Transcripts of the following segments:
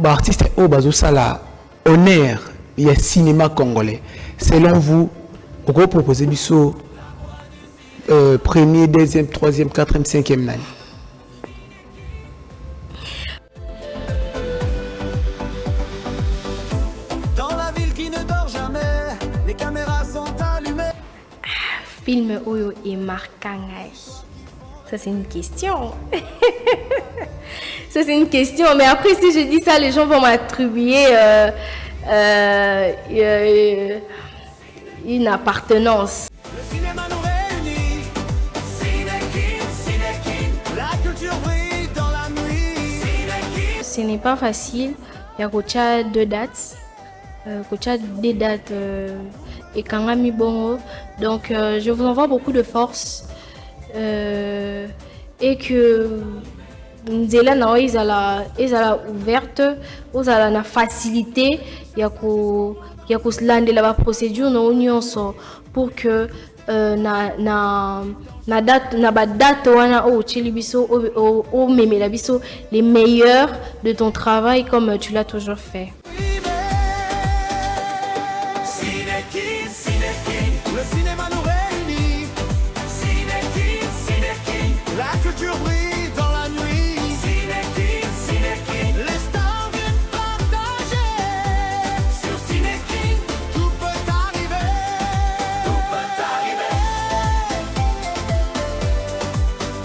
artiste au bazo sala honneur il y a cinéma congolais. Selon vous, vous proposez biso premier, deuxième, troisième, quatrième, cinquième année. Dans la ville qui ne dort jamais, les caméras sont allumées. Film Oyo et Markangai. Ça c'est une question. Ça c'est une question. Mais après si je dis ça, les gens vont m'attribuer une appartenance. Le cinéma nous réunit. Cinékin, la culture brille dans la nuit. Cinékin. Ce n'est pas facile. Il y a Kocha deux dates. Kocha des dates et Kangami Bongo. Donc je vous envoie beaucoup de force. Et que nzela na ezala ouverte, ozala na facilité ya ko landela ba procédure na nyonso pour que na date wana o chili biso o memela biso les meilleurs de ton travail comme tu l'as toujours fait. Le cinéma nous réunit. Cinékin, la culture brille dans la nuit. Cinékin, les stars viennent partager. Sur Cinékin, tout peut arriver. Tout peut arriver.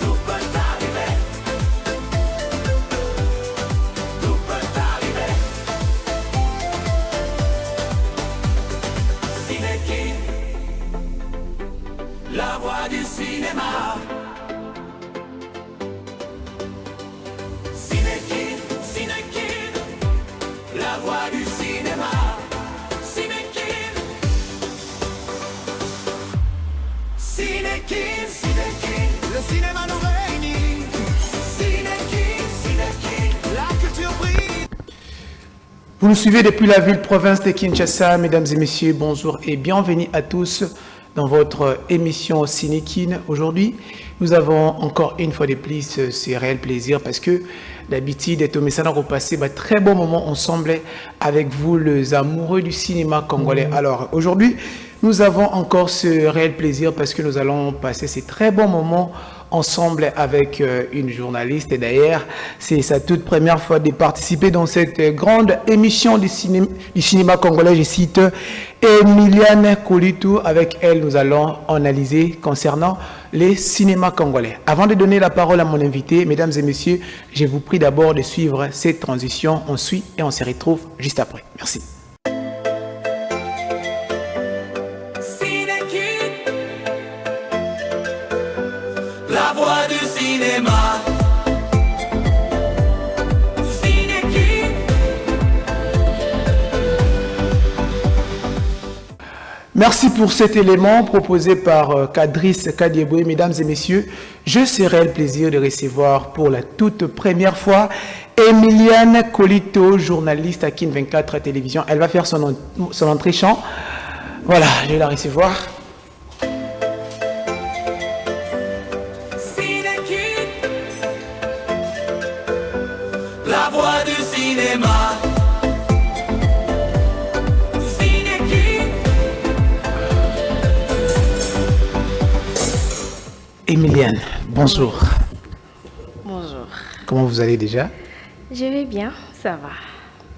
Tout peut arriver. Tout peut arriver. Cinékin, la voix du cinéma. Cinékin, la voix du cinéma. Cinékin, le cinéma nous réunit. Cinékin, la culture brille. Vous nous suivez depuis la ville-province de Kinshasa, mesdames et messieurs, bonjour et bienvenue à tous dans votre émission Cinékin. Aujourd'hui, nous avons encore une fois de plus ce réel plaisir parce que d'habitude, Tomé Sana a passé un très bon moment ensemble avec vous, les amoureux du cinéma congolais. Alors aujourd'hui, nous avons encore ce réel plaisir parce que nous allons passer ces très bons moments ensemble avec une journaliste. Et d'ailleurs, c'est sa toute première fois de participer dans cette grande émission du cinéma congolais. Je cite Emiliane Kolitou. Avec elle, nous allons analyser concernant les cinémas congolais. Avant de donner la parole à mon invité, mesdames et messieurs, je vous prie d'abord de suivre cette transition. On suit et on se retrouve juste après. Merci. La voix du cinéma. Merci pour cet élément proposé par Kadris Kadieboué. Mesdames et messieurs, je serai le plaisir de recevoir pour la toute première fois Emiliane Kolito, journaliste à Kin 24 Télévision. Elle va faire son entrée chant. Voilà, je vais la recevoir. La voix du cinéma. Emiliane, bonjour. Bonjour. Comment vous allez déjà? Je vais bien, ça va.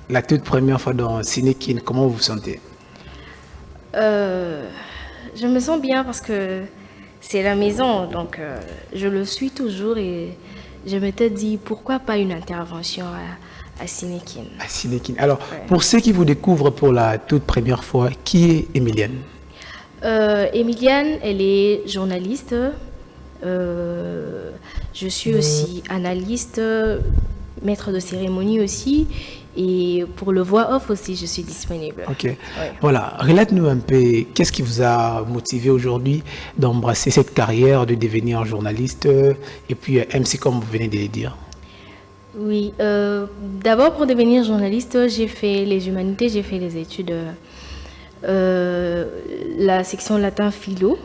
La toute première fois dans Cinékin, comment vous vous sentez? Je me sens bien parce que c'est la maison, donc je le suis toujours et je m'étais dit pourquoi pas une intervention à Cinékin. À Cinékin. Alors, pour ceux qui vous découvrent pour la toute première fois, qui est Emiliane? Emiliane, elle est journaliste. Je suis aussi analyste, maître de cérémonie aussi. Et pour le voix off aussi, je suis disponible. Ok. Ouais. Voilà. Relate-nous un peu, qu'est-ce qui vous a motivé aujourd'hui d'embrasser cette carrière, de devenir journaliste et puis MC comme vous venez de le dire? Oui. D'abord, pour devenir journaliste, j'ai fait les humanités, j'ai fait les études, la section latin philo.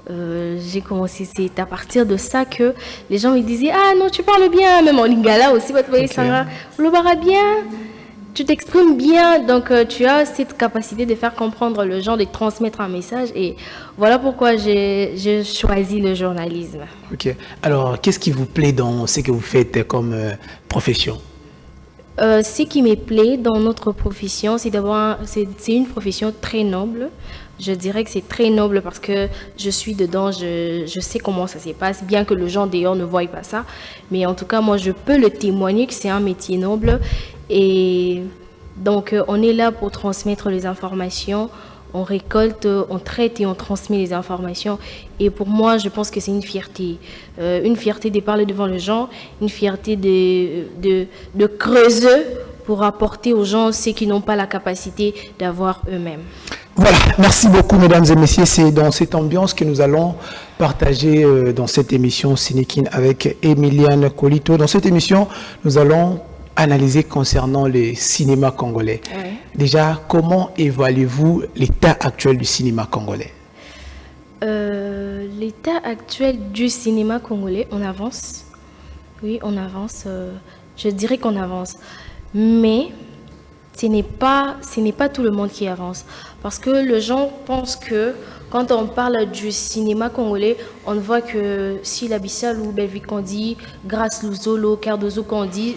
J'ai commencé, c'est à partir de ça que les gens me disaient ah non tu parles bien, même en lingala aussi, votre voyez ça, le bara bien. tu t'exprimes bien, donc tu as cette capacité de faire comprendre le genre, de transmettre un message. Et voilà pourquoi j'ai choisi le journalisme. Ok. Alors, qu'est-ce qui vous plaît dans ce que vous faites comme profession? Ce qui me plaît dans notre profession, c'est une profession très noble. Je dirais que c'est très noble parce que je suis dedans, je sais comment ça se passe, bien que le gens dehors ne voient pas ça. Mais en tout cas, moi, je peux le témoigner que c'est un métier noble. Et donc, on est là pour transmettre les informations. On récolte, on traite et on transmet les informations. Et pour moi, je pense que c'est une fierté. Une fierté de parler devant les gens, une fierté de creuser pour apporter aux gens ce qu'ils n'ont pas la capacité d'avoir eux-mêmes. Voilà, merci beaucoup mesdames et messieurs. C'est dans cette ambiance que nous allons partager dans cette émission Cinékin avec Emiliane Colito. Dans cette émission, nous allons analyser concernant le cinéma congolais. Ouais. Déjà, comment évaluez-vous l'état actuel du cinéma congolais? L'état actuel du cinéma congolais, on avance. Oui, on avance. Je dirais qu'on avance. Mais ce n'est pas tout le monde qui avance. Parce que les gens pensent que quand on parle du cinéma congolais, on voit que Sila Bissalou, Belvik Kondi, Grace Luzolo, Cardozo Kondi,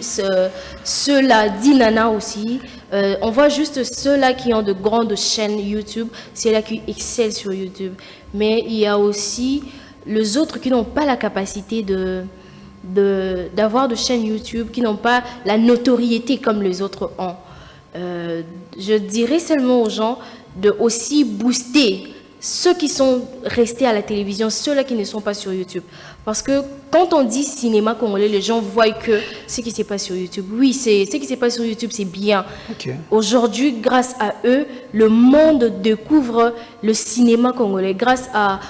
ceux-là, Dinana aussi, on voit juste ceux-là qui ont de grandes chaînes YouTube, ceux-là qui excellent sur YouTube. Mais il y a aussi les autres qui n'ont pas la capacité d'avoir de chaînes YouTube, qui n'ont pas la notoriété comme les autres ont. Je dirais seulement aux gens de aussi booster ceux qui sont restés à la télévision, ceux-là qui ne sont pas sur YouTube. Parce que quand on dit cinéma congolais, les gens voient que ce qui se passe sur YouTube. Oui, ce qui se passe sur YouTube, c'est bien. Okay. Aujourd'hui, grâce à eux, le monde découvre le cinéma congolais. Grâce à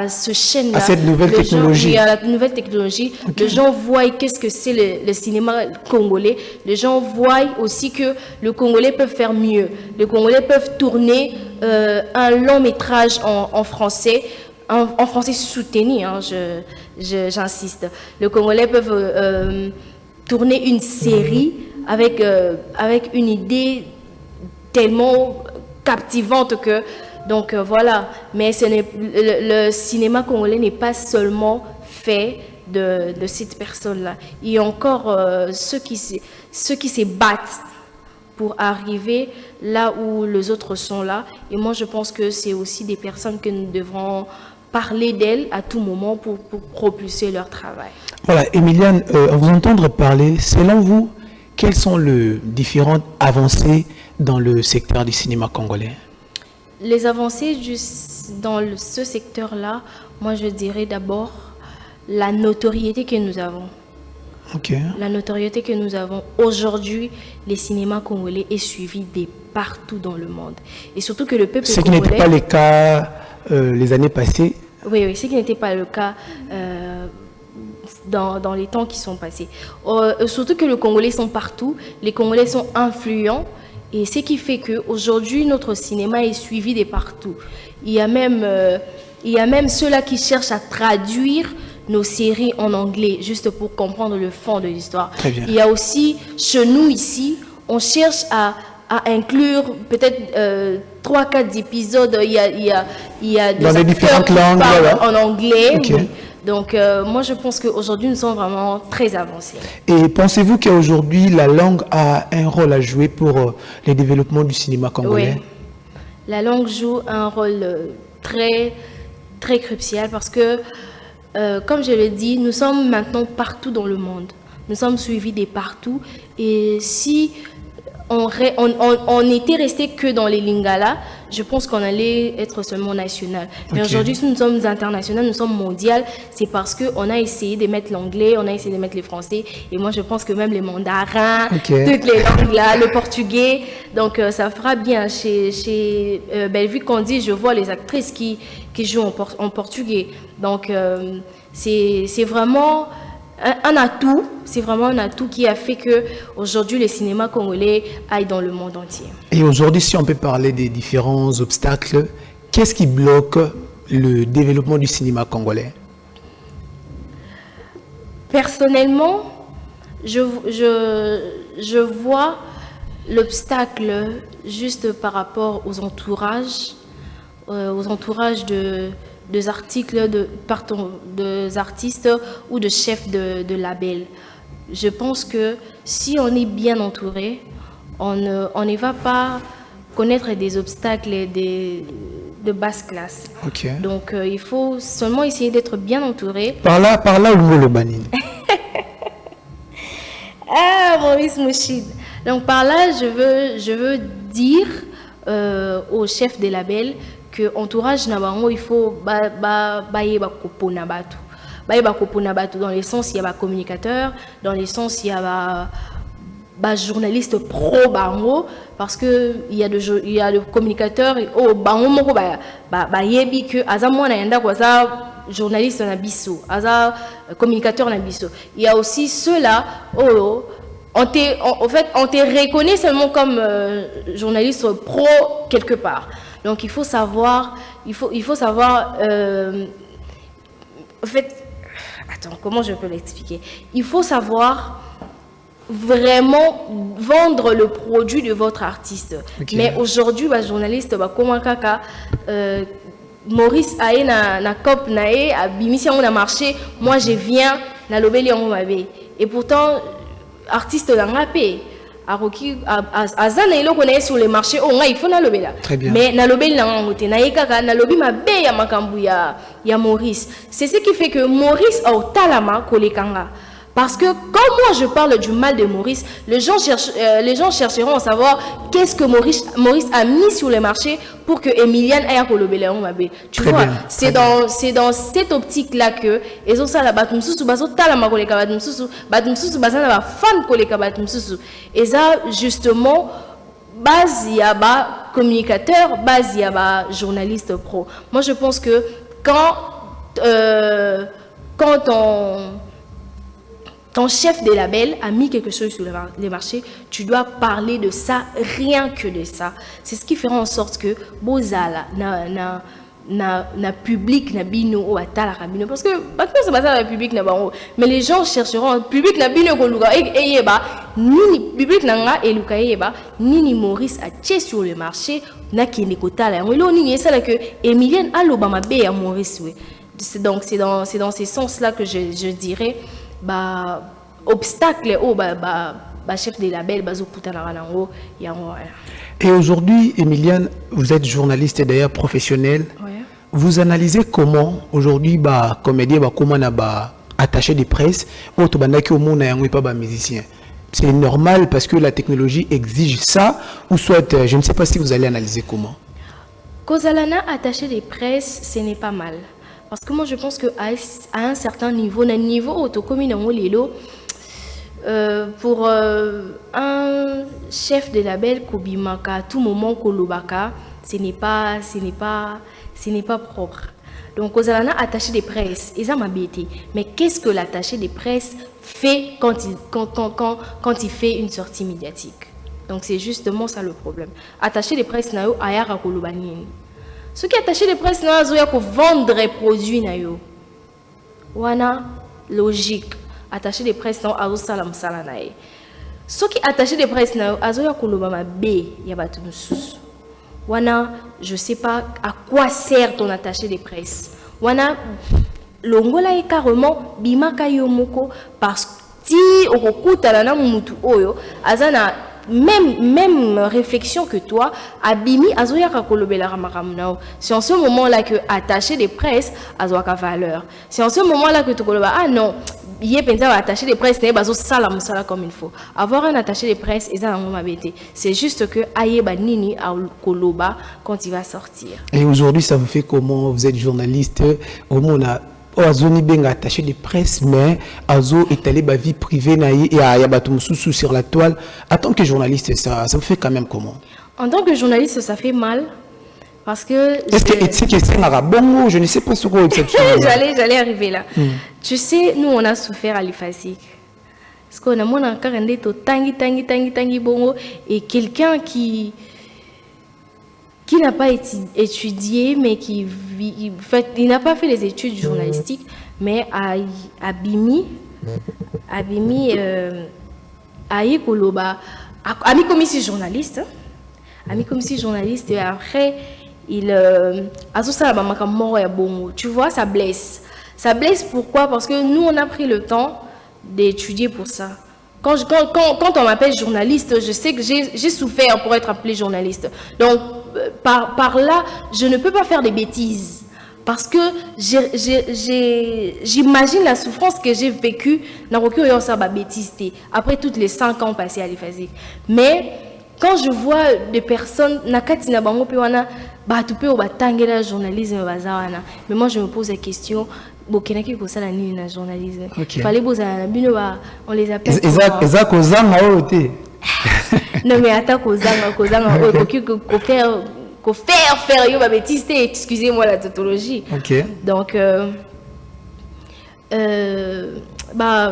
ce chaîne-là. À cette nouvelle technologie. Oui, à la nouvelle technologie. Okay. Les gens voient qu'est-ce que c'est le cinéma congolais. Les gens voient aussi que le Congolais peut faire mieux. Les Congolais peuvent tourner un long métrage en français. En français soutenu, hein, j'insiste. Les Congolais peuvent tourner une série avec une idée tellement captivante que... Donc voilà, mais le cinéma congolais n'est pas seulement fait de cette personne-là. Il y a encore ceux qui se battent pour arriver là où les autres sont là. Et moi, je pense que c'est aussi des personnes que nous devrons parler d'elles à tout moment pour propulser leur travail. Voilà, Emiliane, à vous entendre parler, selon vous, quelles sont les différentes avancées dans le secteur du cinéma congolais? Les avancées dans ce secteur-là, moi je dirais d'abord la notoriété que nous avons. Okay. La notoriété que nous avons aujourd'hui, le cinéma congolais est suivi de partout dans le monde. Et surtout que le peuple congolais... Ce qui n'était pas le cas les années passées. Oui, ce qui n'était pas le cas dans les temps qui sont passés. Surtout que les Congolais sont partout, les Congolais sont influents. Et ce qui fait qu'aujourd'hui, notre cinéma est suivi de partout. Il y a même ceux-là qui cherchent à traduire nos séries en anglais, juste pour comprendre le fond de l'histoire. Il y a aussi, chez nous ici, on cherche à inclure peut-être 3-4 épisodes. Il y a des dans les différentes langues en anglais. Okay. Oui. Donc, moi, je pense qu'aujourd'hui, nous sommes vraiment très avancés. Et pensez-vous qu'aujourd'hui, la langue a un rôle à jouer pour le développement du cinéma congolais? Oui. La langue joue un rôle très, très crucial parce que, comme je l'ai dit, nous sommes maintenant partout dans le monde. Nous sommes suivis de partout. Et si on était resté que dans les Lingala, je pense qu'on allait être seulement national. Mais aujourd'hui, si nous sommes internationaux, nous sommes mondiaux, c'est parce qu'on a essayé de mettre l'anglais, on a essayé de mettre le français. Et moi, je pense que même les mandarins, toutes les langues là, le portugais, donc ça fera bien. Chez Belvik Kondi, je vois les actrices qui jouent en portugais. Donc, c'est vraiment... un atout, c'est vraiment un atout qui a fait que aujourd'hui le cinéma congolais aille dans le monde entier. Et aujourd'hui, si on peut parler des différents obstacles, qu'est-ce qui bloque le développement du cinéma congolais? Personnellement, je vois l'obstacle juste par rapport aux entourages des articles des artistes ou de chefs de label. Je pense que si on est bien entouré, on ne va pas connaître des obstacles de basse classe. Ok. Donc il faut seulement essayer d'être bien entouré. Par là, où le banine. Ah, Maurice Mouchid. Donc par là, je veux dire au chef des labels que entourage na bango, il faut yeba kopona batu. Yeba kopona batu dans le sens il y a communicateur, dans le sens il y a journaliste pro bango, parce que il y a de communicateurs bango moko yebi que aza mwana yanda kwa za journaliste na biso, aza communicateur na biso. Il y a aussi ceux-là en fait on te reconnaît seulement comme journaliste pro quelque part. Donc il faut savoir en fait, attends, comment je peux l'expliquer? Il faut savoir vraiment vendre le produit de votre artiste. Okay. Mais aujourd'hui, les journalistes, comment Maurice a na cop nae a bimisi on a marché, moi je viens na lobeli on mabe. Et pourtant artiste dans la paix. Azana ilo connaît sur le marché il faut na lobela. Mais na lobeli na ngote na yekaka na lobi mabe ya makambu ya Maurice. C'est ce qui fait que Maurice au talama kolekanga. Parce que quand moi je parle du mal de Maurice, les gens chercheront à savoir qu'est-ce que Maurice a mis sur le marché pour que Emilienne ait à kolobela on mabe. Tu vois, c'est dans cette optique là que ils ont ça la batumsusu bazo talama koleka batumsusu bazana ba fan koleka batumsusu. Et ça justement base y a ba communicateur, base y a ba journaliste pro. Moi je pense que quand ton chef de label a mis quelque chose sur le marché, tu dois parler de ça, rien que de ça. C'est ce qui fera en sorte que Bozala na public na bino ou atala rabino, parce que c'est pas ça le public na bango, mais les gens chercheront public na bino ko luka eyeba nini public na nga eluka eyeba nini Maurice a tché sur le marché na kende kotala yango lo nini ça là que Emilienne aloba mabe ya Maurice we. C'est dans ces sens là que je dirais obstacle chef de label Et aujourd'hui, Emilienne, vous êtes journaliste et d'ailleurs professionnelle. Ouais. Vous analysez comment aujourd'hui comédien comment attaché de presse pas musicien. C'est normal parce que la technologie exige ça, ou soit je ne sais pas si vous allez analyser comment. Kozalana attaché de presse, ce n'est pas mal. Parce que moi je pense qu'à un certain niveau, pour un chef de label Kobimaka, à tout moment Kolobaka, ce n'est pas propre. Donc Kozalana attaché de presse, ils ont m'habité. Mais qu'est-ce que l'attaché de presse fait quand il fait une sortie médiatique? Donc c'est justement ça le problème. Attaché de presse na yo ayara Kolobani. Ce qui est attaché de presse na zo ya ko vendre produits na yo. Wana logique. Attaché de presse na azo salam salana ye. Ce qui est attaché de presse na yo azo ya koloba mabe ya batu mususu. Wana je sais pas à quoi sert ton attaché de presse. Wana longola e carrément bimaka yo moko parce que si okuta na mutu oyo azana même réflexion que toi, Abimi azoya kolobela ramakamnao. C'est en ce moment-là que attaché de presse azoaka valeur. C'est en ce moment-là que tu koloba ah non, il est attaché de presse n'est pas salam sala comme il faut. Avoir un attaché de presse et ça c'est juste que ayeba nini a koloba quand il va sortir. Et aujourd'hui ça vous fait comment? Vous êtes journaliste, au monde Azoni benga attaché de presse, mais Azo est allé ba vie privée naïe et à Yabatum sous sur la toile. En tant que journaliste, ça vous fait quand même comment? En tant que journaliste, ça fait mal parce que. Est-ce que c'est un bon? Je ne sais pas sur quoi exception. J'allais arriver là. Tu sais, nous on a souffert à l'IFASIC. Parce qu'on a mon encore un déto tangi bongo et quelqu'un qui n'a pas étudié, mais il n'a pas fait les études journalistiques, mais Abimi, Aïe Koloba, Ami comme ici journaliste, ami comme ici journaliste, et après, il a tout ça, tu vois, ça blesse. Ça blesse pourquoi? Parce que nous, on a pris le temps d'étudier pour ça. Quand on m'appelle journaliste, je sais que j'ai souffert pour être appelé journaliste. Donc, par là, je ne peux pas faire des bêtises. Parce que j'imagine la souffrance que j'ai vécue dans le bêtise après toutes les 5 ans passés à l'IFASIC. Mais quand je vois des personnes, mais moi je me pose la question, journalisme. Fallait on les appelle. Non mais attends, faire yo bêtise, excusez-moi la tautologie. Donc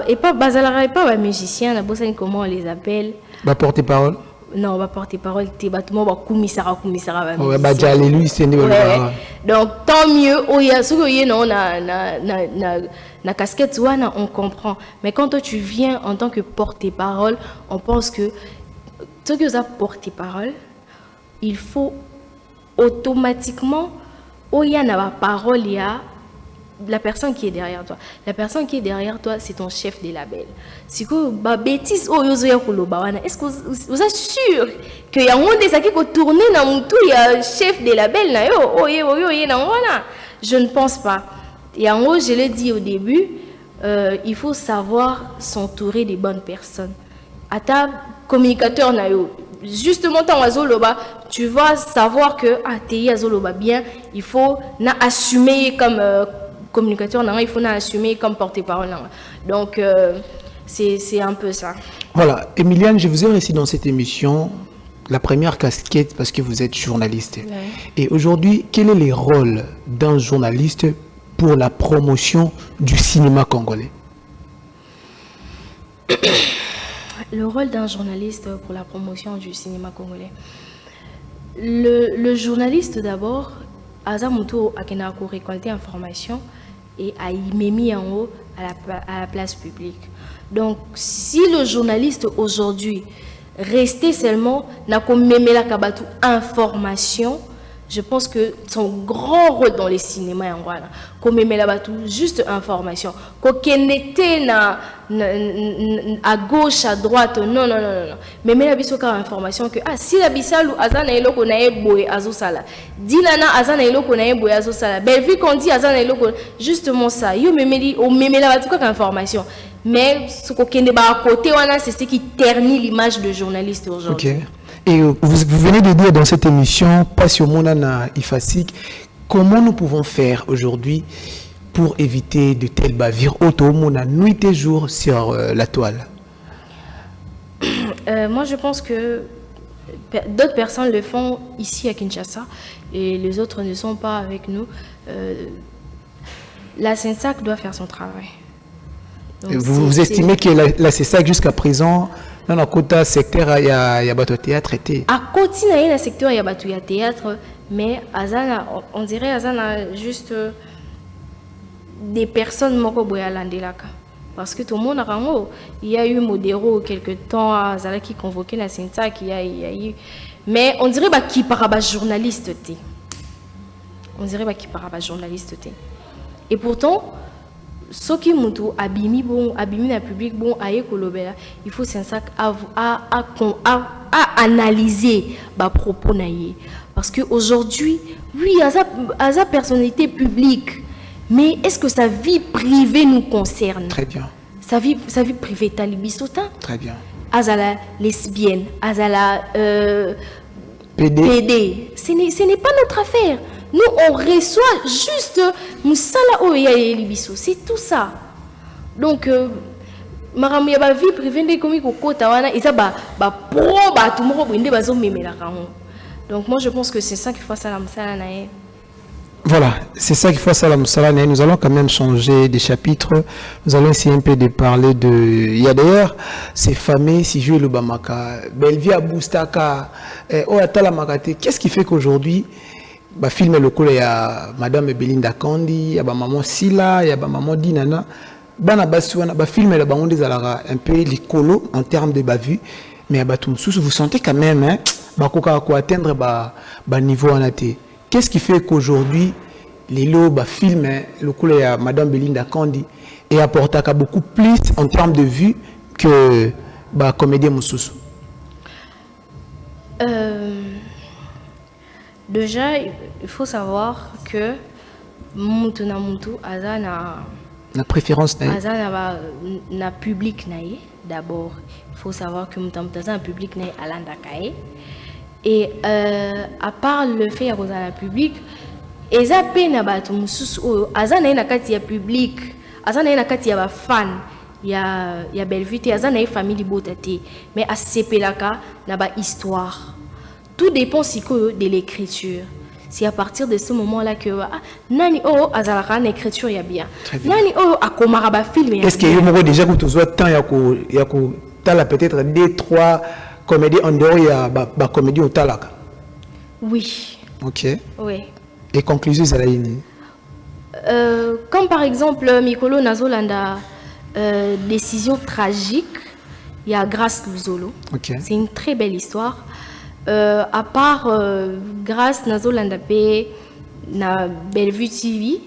et pas bazalara et pas musicien, comment on les appelle, porte-parole. Non, porte-parole, donc tant mieux, na casquette on comprend. Mais quand toi tu viens en tant que porte-parole, on pense que ce que ça porte-parole, il faut automatiquement, il y a la parole, il y a la personne qui est derrière toi. La personne qui est derrière toi, c'est ton chef de label. Si vous bêtise, est-ce que vous êtes sûr qu'il y a un monde qui a tourné dans mon tour, il y a un chef de label? Je ne pense pas. Et en haut, je l'ai dit au début, il faut savoir s'entourer des bonnes personnes. À ta communicateur, justement, tu vas savoir que bien, il faut assumer comme communicateur, il faut assumer comme porte-parole. Donc, c'est un peu ça. Voilà, Emiliane, je vous ai reçu dans cette émission la première casquette parce que vous êtes journaliste. Ouais. Et aujourd'hui, quel est le rôle d'un journaliste pour la promotion du cinéma congolais? Le rôle d'un journaliste pour la promotion du cinéma congolais. Le journaliste d'abord, Azamuto a récolté information et a mis en haut à la place publique. Donc, si le journaliste aujourd'hui restait seulement dans la kabatu information, je pense que son grand rôle dans les cinémas en Rwanda, comme juste information, qu'on était à gauche, à droite, non. Mais la information que si la bisalu azana eloko na eboye azosala, dinana azana eloko na eboye azosala, ben vu qu'on dit azana eloko, justement ça, yo memeli o memela batu ka information. Mais ce qu'on est à côté, c'est ce qui ternit l'image de journaliste aujourd'hui. Okay. Et vous venez de dire dans cette émission, Passion Monana IFASIC, comment nous pouvons faire aujourd'hui pour éviter de telles bavures auto-mona nuit et jour sur la toile? Moi, je pense que d'autres personnes le font ici à Kinshasa et les autres ne sont pas avec nous. La SENSAC doit faire son travail. Donc, vous estimez que la SENSAC jusqu'à présent, dans le quota secteur, il y a bateau théâtre été. À côté, il y a un secteur, il y a bateau théâtre, mais on dirait Azana juste des personnes moko boya landelaka. Parce que tout le monde a il y a eu Modero quelque temps, Azala qui convoquait la SENSAC, il y a eu. Mais on dirait qu'il parle journaliste. On dirait qu'il parle journaliste. Et pourtant, ce qui m'a abîmé le public, il faut analyser les propos. Parce qu'aujourd'hui, oui, il y a sa personnalité publique, mais est-ce que sa vie privée nous concerne? Très bien. Sa vie privée, talibisota? Très bien. Azala lesbienne, Azala PD. Ce n'est pas notre affaire. Nous, on reçoit juste Moussala Oya Libiso. C'est tout ça. Donc, Maram ya ba vie privée de comme kokota wana isa ba pro ba tout mo binde bazo memela kango. Donc moi je pense que c'est ça qu'il faut salam sala nae. Voilà, c'est ça qu'il faut salam sala nae. Nous allons quand même changer de chapitre. Nous allons essayer un peu de parler de il y a d'ailleurs ces fameux si jouer le Bamaka, Belvia Boustaka, Oatala Makate. Qu'est-ce qui fait qu'aujourd'hui bah film le coup il y a madame Belinda Kandi, il y a maman Sila, il y a maman Dinana, bana basuana ba film la bango des alara un peu les colo en termes de bavu mais à batum sous vous sentez quand même hein bakoka ko atteindre ba niveau en athée. Qu'est-ce qui fait qu'aujourd'hui les lots film le coup à Madame Belinda Kandi et apporte beaucoup plus en termes de vues que comédien Moussous? Déjà, il faut savoir que Moutou na Moutou, Azana la préférence na public naïe. D'abord, il faut savoir que Moutou na public naïe alanda kaye. Et à part le fait qu'il y a un public, et ça peine à battre Moussous, Azana na kati ya public, Azana na kati ya fan. Il y a belle vie, il y a une famille botate, mais à CPLaka, il y a une histoire. Tout dépend de l'écriture. C'est à partir de ce moment-là que nani azalaka une écriture ya bien. Nani akomara ba film. Est-ce que vous avez déjà que vous temps yako tala peut-être 2-3 comédies en dehors ya ba comédie au talaka? Oui. OK. Oui. Et conclusion ça comme par exemple Mikolo Nazolanda décision tragique, il y a Grâce Luzolo. Okay. C'est une très belle histoire. À part Grâce Nazolanda P, na Bellevue TV,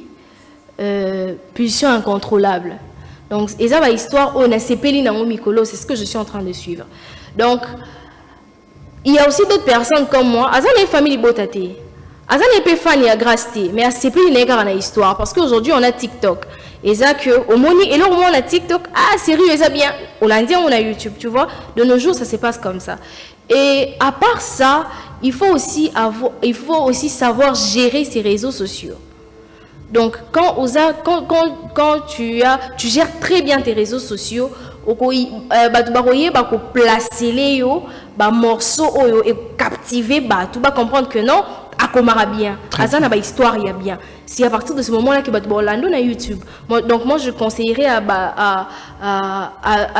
Pulsion incontrôlable. Donc, et ça, histoire, on a CPLI Nango Mikolo, c'est ce que je suis en train de suivre. Donc, il y a aussi d'autres personnes comme moi. Azan est famille Botate. Azan est pas fan, il y a Grâce T. Mais à CPLI n'est pas une histoire. Parce qu'aujourd'hui, on a TikTok. Et ça que au moni et là on a TikTok, sérieux et ça bien. Au lundi on a YouTube, tu vois. De nos jours ça se passe comme ça. Et à part ça, il faut aussi savoir gérer ces réseaux sociaux. Donc quand tu gères très bien tes réseaux sociaux, placer les morceaux et captiver tu vas comprendre que non. Akomara bien, Azana ba histoire ya bien. C'est à partir de ce moment-là que Orlando na YouTube. Donc moi je conseillerais à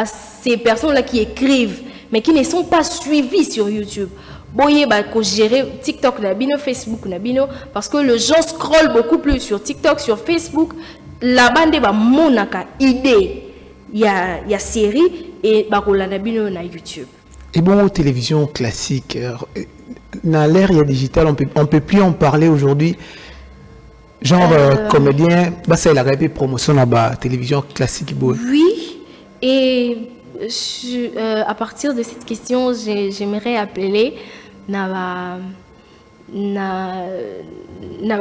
ces personnes-là qui écrivent mais qui ne sont pas suivies sur YouTube. Boye ko gérer TikTok na bino, Facebook na bino parce que les gens scrollent beaucoup plus sur TikTok, sur Facebook. La bande ba monaka idée ya série et ba kolanda bino na YouTube. Et bon, aux télévisions classiques, dans l'ère digitale, on peut plus en parler aujourd'hui. Genre comédien, ça il a répété promotion à la télévision classique. Oui, et à partir de cette question, j'aimerais appeler na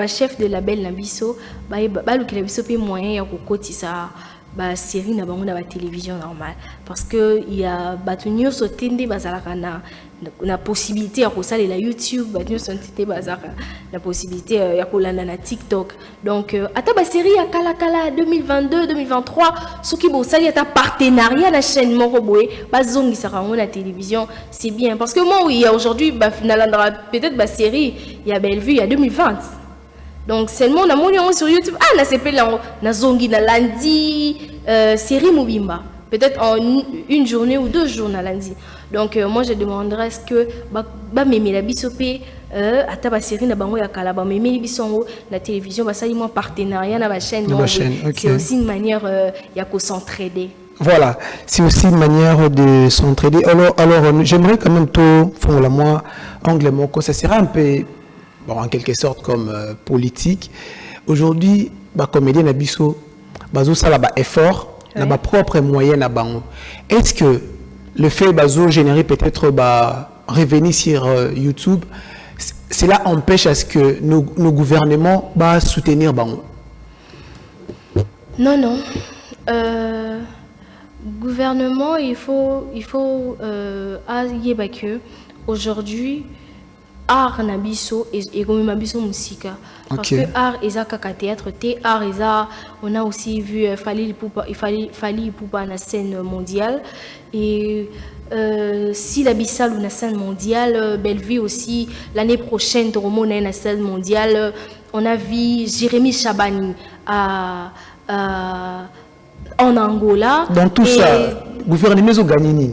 chef de label Nabiso, le Nabiso peut moyen ya kokotisa ba série na bango na ba télévision normale parce que il y a batunyo sotende bazalaka na possibilité ya kosala la YouTube batunyo sotende bazalaka na possibilité ya kolanda na TikTok donc ata ba série ya kala 2022 2023 soki bo sali ata partenariat na chaîne moko boye bazongisa kango na télévision c'est bien parce que moi oui il y a aujourd'hui nalandra peut-être ba série il y a Bellevue il y a 2020. Donc seulement on a mon sur YouTube na s'appelle na zongi na lundi série Mobimba peut-être en une journée ou 2 jours na lundi. Donc moi je demanderais est-ce que ba meme la bisopé ata ba série na bango ya kala ba meme bisongo na télévision ba sali mo partenariat na ba chaîne. Okay. C'est aussi une manière ya ko s'entraider. Voilà, c'est aussi une manière de s'entraider. Alors j'aimerais quand même tout font la moi angle mon ça sera un peu bon, en quelque sorte comme politique. Aujourd'hui, les comédiens n'abisso, ça là effort, n'a pas propre moyen à bango. Est-ce que le fait de générer peut-être revenir sur YouTube, cela empêche à ce que nos gouvernements soutenir bango? Non. Gouvernement, il faut que aujourd'hui art nabiso et comme nabiso musique parce que art ezaka théâtre art on a aussi vu Fally Ipupa na scène mondiale et si la Bissal ou na scène mondiale Bellevue aussi l'année prochaine Toromo na scène mondiale on a vu Jérémy Chabani en Angola. Dans tout ça gouvernement a gagné.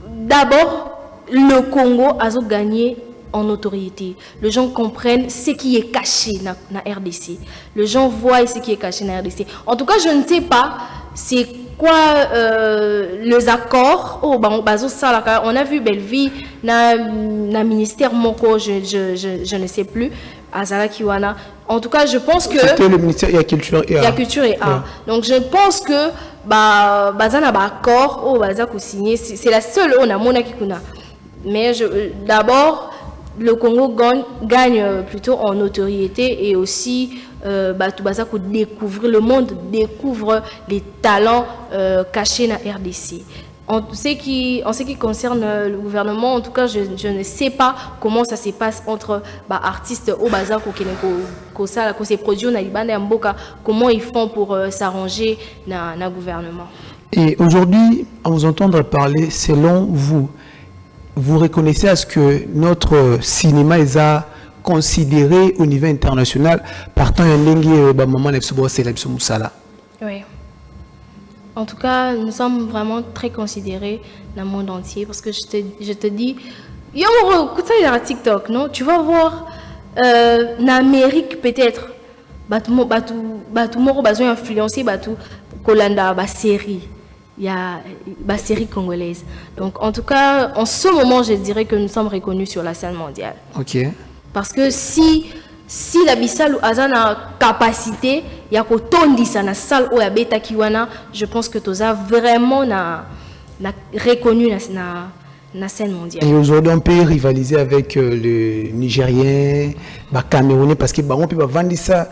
D'abord le Congo a gagné en notoriété. Les gens comprennent ce qui est caché dans la RDC. Les gens voient ce qui est caché dans la RDC. En tout cas, je ne sais pas c'est quoi les accords oh bah on a vu Belleville na ministère moko je ne sais plus Azala Kiwana. En tout cas, je pense que c'était le ministère de la culture et art. Culture et art. Donc je pense que bazana ba accord oh baza ko signer c'est la seule on a mona kikuna. Mais d'abord le Congo gagne plutôt en notoriété et aussi découvrir le monde découvre les talents cachés dans RDC. En ce qui concerne le gouvernement, en tout cas, je ne sais pas comment ça se passe entre artistes au bazar qui se produisent dans Libane et Mboka, comment ils font pour s'arranger dans le gouvernement. Et aujourd'hui, à vous entendre parler, selon vous, vous reconnaissez à ce que notre cinéma est considéré au niveau international partant un moment oui. En tout cas, nous sommes vraiment très considérés dans le monde entier parce que je te dis, écoute ça, il y a TikTok, non? Tu vas voir en Amérique peut-être, besoin influencé, Kolanda, série. Il y a la série congolaise. Donc, en tout cas, en ce moment, je dirais que nous sommes reconnus sur la scène mondiale. Ok. Parce que si la Bissau a une capacité, il y a une salle où il y a Kiwana, je pense que tu as vraiment reconnu la scène mondiale. Et aujourd'hui, on peut rivaliser avec le Nigérien, le Camerounais, parce que on peut vendre ça,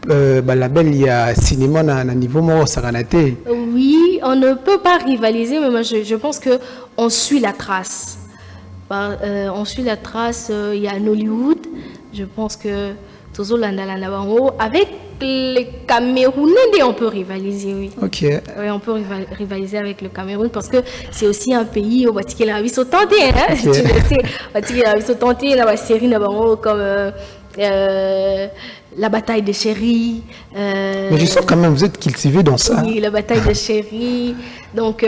label, il y a cinéma à niveau Saranaté. Oui, on ne peut pas rivaliser, mais moi, je pense qu'on suit la trace. On suit la trace, il y a Hollywood, je pense que avec les Camerounais, on peut rivaliser, oui. Ok. Oui, on peut rivaliser avec le Cameroun parce que c'est aussi un pays où il y a tenté, hein. Tu le sais, il y a tenté la série comme la bataille de Chéri. Mais je sens quand même vous êtes cultivé dans ça. Oui, la bataille de Chéri. Donc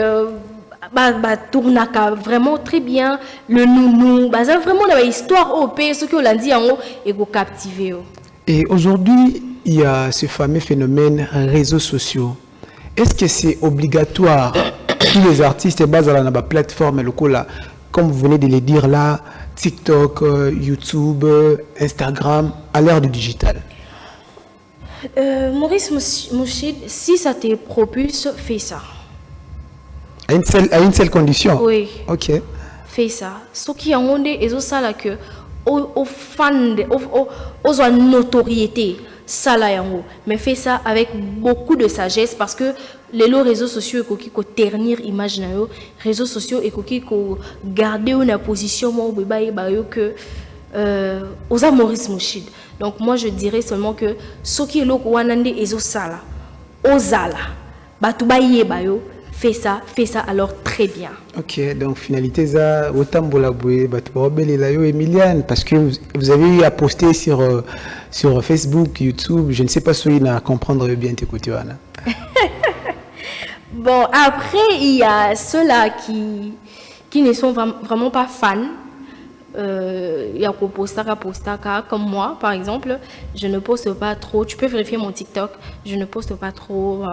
tournaka vraiment très bien le nounou ça vraiment la histoire au pays ce que l'on dit en haut et vous captiver. Et aujourd'hui il y a ce fameux phénomène réseaux sociaux. Est-ce que c'est obligatoire tous les artistes basés sur la plateforme locale comme vous venez de le dire là, TikTok, YouTube, Instagram à l'ère du digital? Maurice Mouchid, si ça te propulse, fais ça. À une seule condition? Oui. Ok. Fais ça. Ce qui est en monde est ça là que aux fans, aux notoriété, ça là yango. Mais fais ça avec beaucoup de sagesse parce que les réseaux sociaux qui ko ternir image na yo, réseaux sociaux et qui ko garder une position mo que aux Maurice Mouchid. Donc moi je dirais seulement que ce qui est lo wanande ezo sala, ozala, batubaye bayo. Fais ça alors très bien. Ok, donc finalité ça autant bolaboué Emiliane parce que vous avez eu à poster sur Facebook, YouTube, je ne sais pas si vous comprendre bien tes côtés. Bon, après il y a ceux-là qui ne sont vraiment pas fans. Il y a postaka comme moi par exemple, je ne poste pas trop. Tu peux vérifier mon TikTok, je ne poste pas trop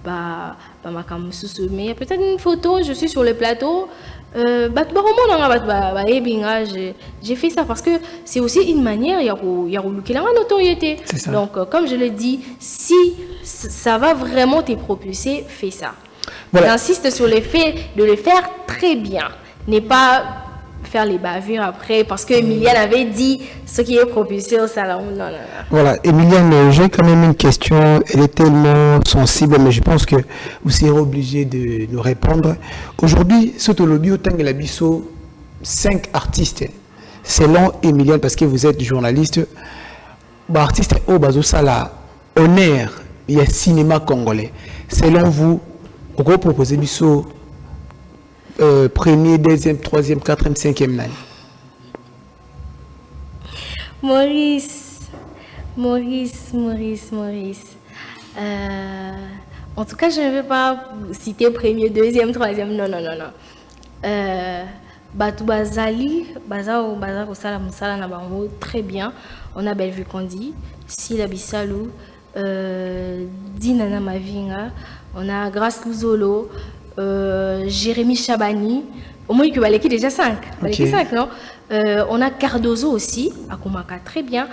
mais il y a peut-être une photo, je suis sur le plateau, j'ai fait ça parce que c'est aussi une manière il y a la notoriété. Donc comme je le dis, si ça va vraiment te propulser, fais ça. Voilà. J'insiste sur le fait de le faire très bien, n'est pas faire les bavures après parce que Emiliane avait dit ce qui est propulsé au salon. Non. Voilà, Emiliane, j'ai quand même une question, elle est tellement sensible, mais je pense que vous serez obligé de nous répondre. Aujourd'hui, Sotolobi Otang et 5 artistes, selon Emiliane, parce que vous êtes journaliste, artiste au Bazo Sala, honneur, il y a cinéma congolais. Selon vous, vous proposez biso premier, deuxième, troisième, quatrième, cinquième année. Maurice. En tout cas, je ne vais pas citer premier, deuxième, troisième. Non. Bazali, très bien. On a Bellevue Kandi, Sila Bissalou, Dinana Mavinga. on a Grace Luzolo, Jérémy Chabani. Au moins, il y a déjà 5. Non? On a Cardozo aussi, à Komaka, très bien.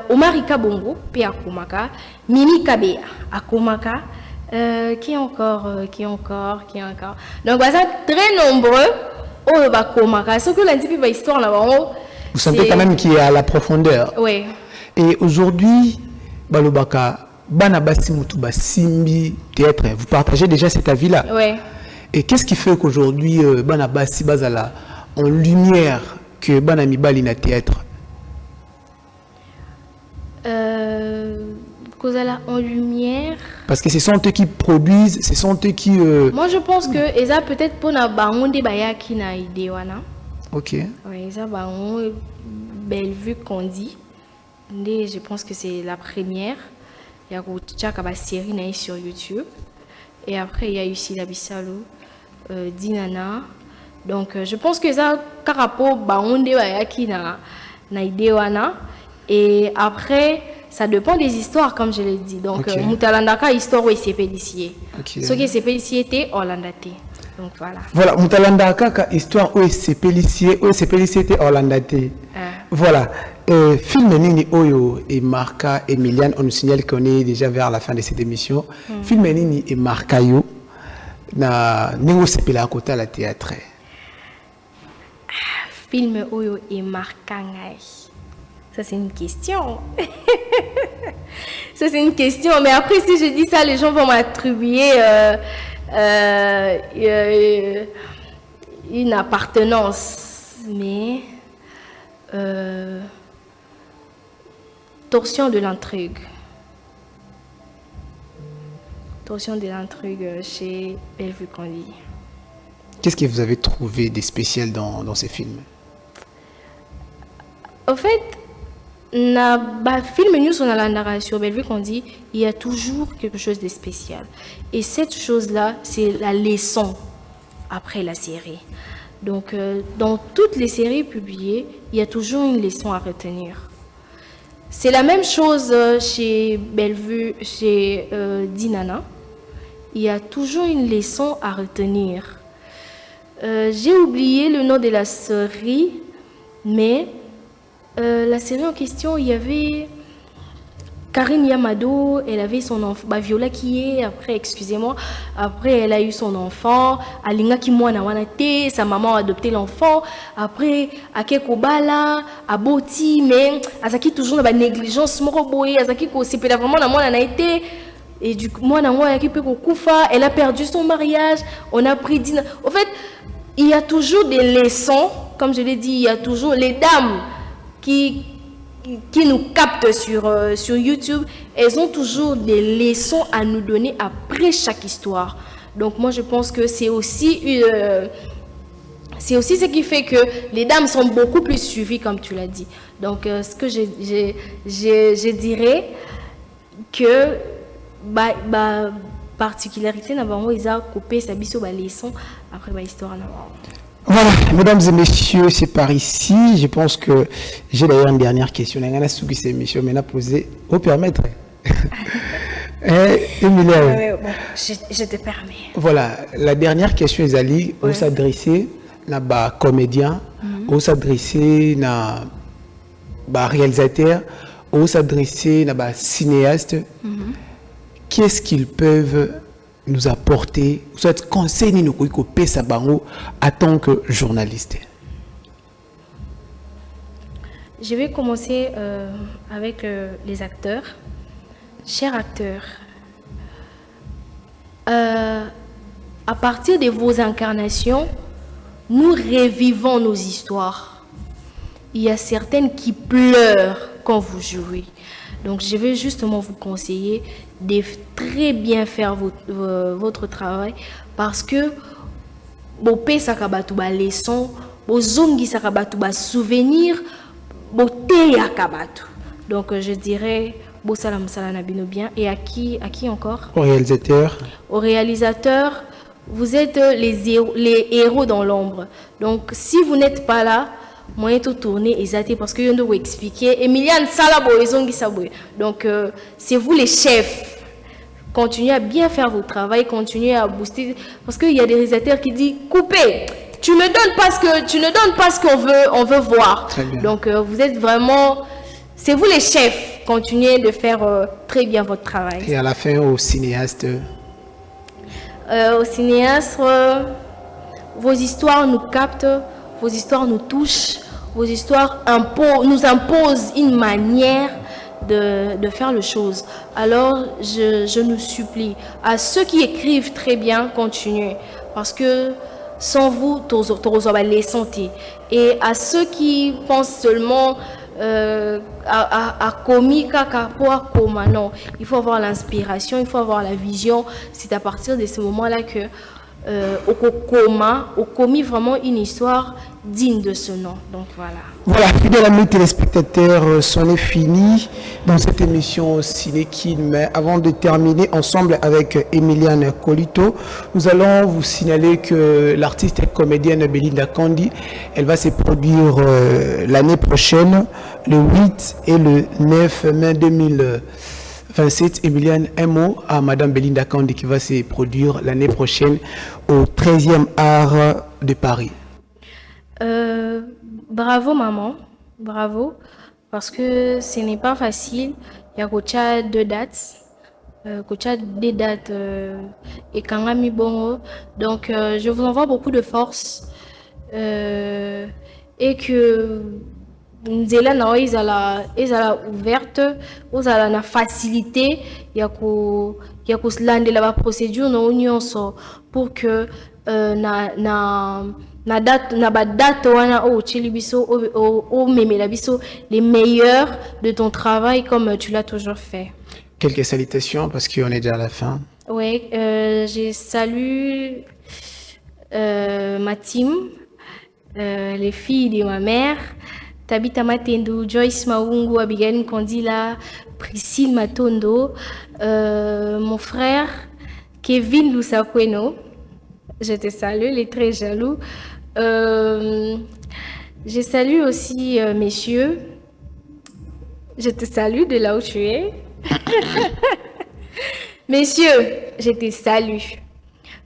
Omarika Bongo, P à Komaka. Mimi Kabea, à Komaka. Qui encore? Donc, ça très nombreux. Oh, bah, Komaka. Ce que l'on dit, bah, histoire là-bas. Vous sentez quand même qu'il y a la profondeur. Oui. Et aujourd'hui, Balobaka, Banabasi Mutuba Simbi Théâtre, vous partagez déjà cet avis-là. Oui. Et qu'est-ce qui fait qu'aujourd'hui, Banabasi Bazala, en lumière que Banami na théâtre? Kozala en lumière. Parce que ce sont eux qui produisent, ce sont eux qui. Moi, je pense que Eza peut-être pour na bangonde bayaki na idée wana. Ok. Oui, Eza bangon Bellevue qu'on dit. Je pense que c'est la première. Il y a une série sur YouTube. Et après, il y a eu Sila Bissalo, Dinana. Donc, je pense que ça, Karapo, Baonde, Bayaki, na idée wana. Et après, ça dépend des histoires, comme je l'ai dit. Donc, Moutalandaka, histoire où il s'est pédicié. Ce qui s'est pédicié était Orlandate. Donc, voilà. Voilà, Moutalandaka, histoire où il s'est pédicié était Orlandate. Voilà. Film Nini Oyo et Marca Emiliane, on nous signale qu'on est déjà vers la fin de cette émission. Film Nini et Marca Yo, na Néo Sepela à côté à la théâtre. Film Oyo et Marca Ngai. Ça, c'est une question. Ça, c'est une question. Mais après, si je dis ça, les gens vont m'attribuer une appartenance. Mais. Torsion de l'intrigue. Torsion de l'intrigue chez Bellevue Candy. Qu'est-ce que vous avez trouvé de spécial dans ces films? En fait, film news on a la narration Bellevue Candy, il y a toujours quelque chose de spécial. Et cette chose-là, c'est la leçon après la série. Donc, dans toutes les séries publiées, il y a toujours une leçon à retenir. C'est la même chose chez Bellevue, chez Dinana. Il y a toujours une leçon à retenir. J'ai oublié le nom de la série, mais la série en question, il y avait Karine Yamado, elle avait son enfant, Viola qui est, après, excusez-moi, après elle a eu son enfant, Alinga Kimwana Wanate, sa maman a adopté l'enfant, après Akeko Bala, Aboti, mais Azaki toujours dans la négligence, Moroboé, Azaki ko c'est vraiment la mona été, et du coup, moi, elle a perdu son mariage, on a pris dîner. En fait, il y a toujours des leçons, comme je l'ai dit, il y a toujours les dames qui nous captent sur YouTube, elles ont toujours des leçons à nous donner après chaque histoire. Donc moi je pense que c'est aussi ce qui fait que les dames sont beaucoup plus suivies comme tu l'as dit. Donc ce que je dirais que particularité n'a pas ils a coupé sa biso leçon après l'histoire. Voilà, mesdames et messieurs, c'est par ici. Je pense que j'ai d'ailleurs une dernière question. Cette émission m'a posé. Vous permettre Emilia. Je te permets. Voilà, la dernière question, Ezali, on s'adresser à comédien, on s'adresser à réalisateur, on s'adresser à cinéaste. Qu'est-ce qu'ils peuvent nous apporter, soit conseil ni nous pesa bango en tant que journaliste? Je vais commencer avec les acteurs. Chers acteurs, à partir de vos incarnations, nous revivons nos histoires. Il y a certaines qui pleurent quand vous jouez. Donc, je vais justement vous conseiller de très bien faire votre travail parce que vos pesakabatu ba leçon, vos zongi sakabatu ba souvenir, vos teyakabatu. Donc, je dirais beau salam salana bino bien. Et à qui encore? Au réalisateur. Au réalisateur, vous êtes les héros dans l'ombre. Donc, si vous n'êtes pas là, moyen de tourner et parce que je dois vous expliquer. Emiliane Salabo et Zongi Saboué. Donc, c'est vous les chefs. continuez à bien faire votre travail, continuez à booster. Parce qu'il y a des réalisateurs qui disent coupez, tu ne donnes pas ce qu'on veut voir. Donc vous êtes vraiment, c'est vous les chefs. Continuez de faire très bien votre travail. Et à la fin, au cinéaste. Vos histoires nous captent, vos histoires nous touchent, vos histoires nous imposent une manière de faire les choses. Alors, je nous supplie, à ceux qui écrivent très bien, continuez. Parce que sans vous, vous allez les sentir. Et à ceux qui pensent seulement à commis, non, il faut avoir l'inspiration, il faut avoir la vision. C'est à partir de ce moment-là que au commis vraiment une histoire digne de ce nom. Donc voilà. Voilà, fidèles amis téléspectateurs, c'en est fini dans cette émission Cinékin. Mais avant de terminer ensemble avec Emiliane Colito, nous allons vous signaler que l'artiste et comédienne Belinda Kandi, elle va se produire l'année prochaine, le 8 et le 9 mai 2027. Emiliane, un mot à Madame Belinda Kandi qui va se produire l'année prochaine au 13e art de Paris. Bravo maman, bravo, parce que ce n'est pas facile. Il y a deux dates, et Kangami Bongo. Donc je vous envoie beaucoup de force et que Nzela na ezala ouverte, ozala na facilité ya ko landela ba procédure na nyonso pour que na date wana o chili biso o memela biso les meilleurs de ton travail comme tu l'as toujours fait. Quelques salutations parce qu'on est déjà à la fin. Oui, je salue ma team, les filles de ma mère, Tabita Matendo, Joyce Maungu, Abigail Kondila, Priscille Matondo, mon frère Kevin Lusakweno. Je te salue, les très jaloux. Je salue aussi messieurs. Je te salue de là où tu es. Messieurs, je te salue.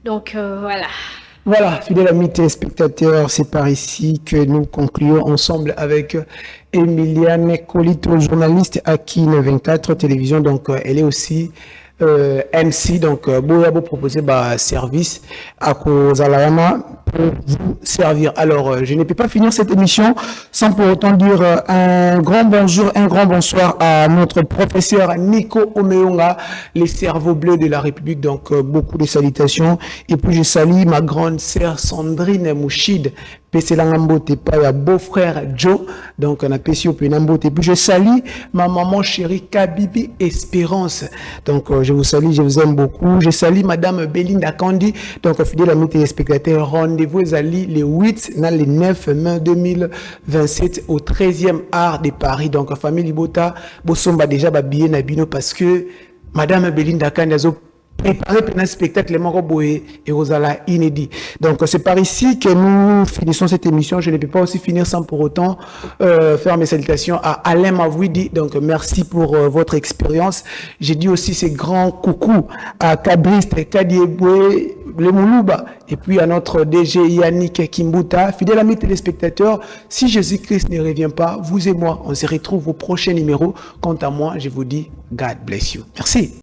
Donc voilà. Voilà, fidèles amis téléspectateurs, c'est par ici que nous concluons ensemble avec Emiliane Colito, journaliste à Kin 24 Télévision. Donc elle est aussi MC, donc Boya vous proposer service à Kozalama pour vous servir. Alors je ne peux pas finir cette émission sans pour autant dire un grand bonjour, un grand bonsoir à notre professeur Nico Omeonga, les cerveaux bleus de la République. Donc beaucoup de salutations. Et puis je salue ma grande sœur Sandrine Mouchid, Peselangambote, pas beau-frère Joe, donc on a Pesio Penambote. Et puis je salue ma maman chérie Kabibi Espérance. Donc je vous salue, je vous aime beaucoup. Je salue Madame Belinda Kandi. Donc fidèle amis téléspectateurs, rendez-vous Ali le 8 dans le 9 mai 2027 au 13e art de Paris. Donc famille Libota, Bosomba déjà babillé Nabino parce que Madame Belinda Kandi a préparer un spectacle et Rosala inédit. Donc c'est par ici que nous finissons cette émission. Je ne peux pas aussi finir sans pour autant faire mes salutations à Alain Mavouidi. Donc merci pour votre expérience. J'ai dit aussi ces grands coucou à Kabriste, Kadieboué, le Moulouba, et puis à notre DG Yannick Kimbuta. Fidèles amis téléspectateurs, si Jésus-Christ ne revient pas, vous et moi, on se retrouve au prochain numéro. Quant à moi, je vous dis God bless you. Merci.